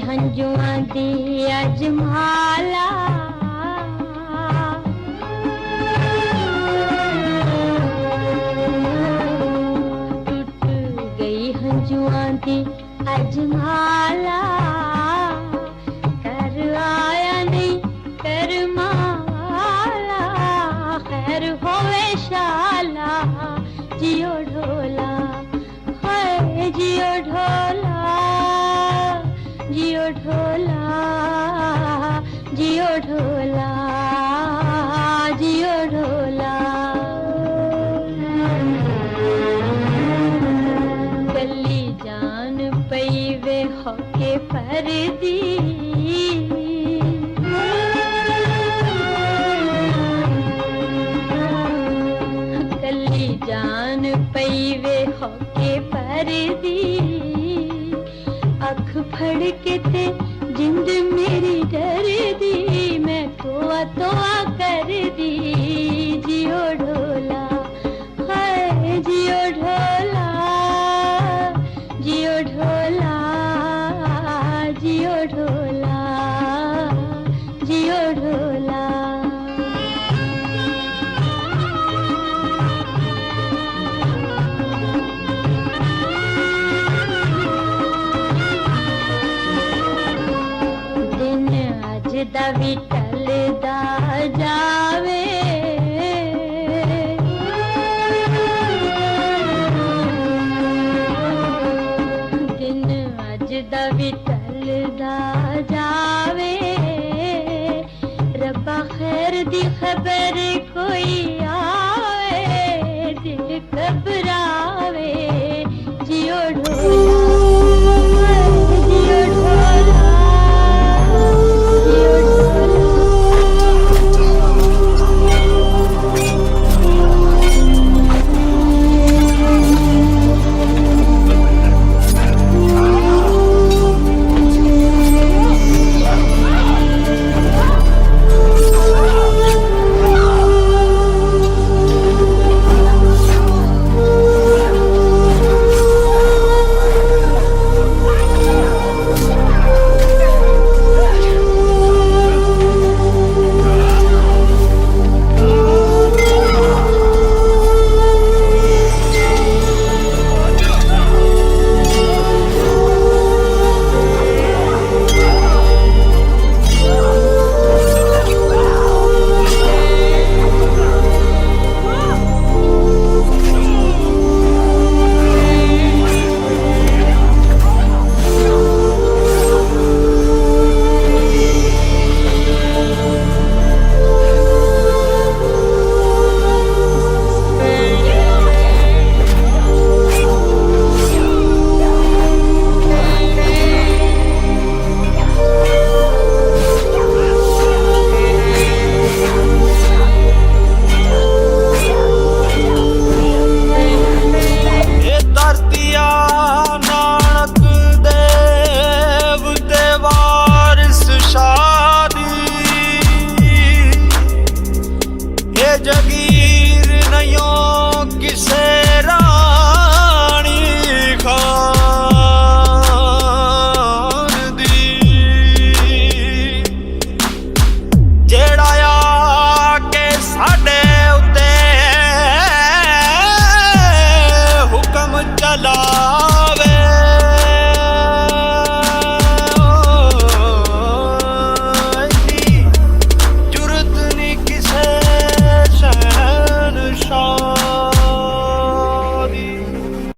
हंजुआं दी अज माला टूट गई हंजुआं दी अज माला कर आया नहीं कर माला खैर होवे शाला जियो ढोला हाय जियो ढोला जियो ढोला जियो ढोला जियो ढोला गली जान पई वे होके परदी गली जान पई वे होके परदी अख फड़ के ते जिंद मेरी डर दी मैं तोआ तोआ कर दी जियो ढोला हाय जियो ढोला जियो ढोला जियो ढोला जियो ढोला दा भी टलदा जावे दिन अज दा भी टलदा जावे रब्बा खैर दी खबर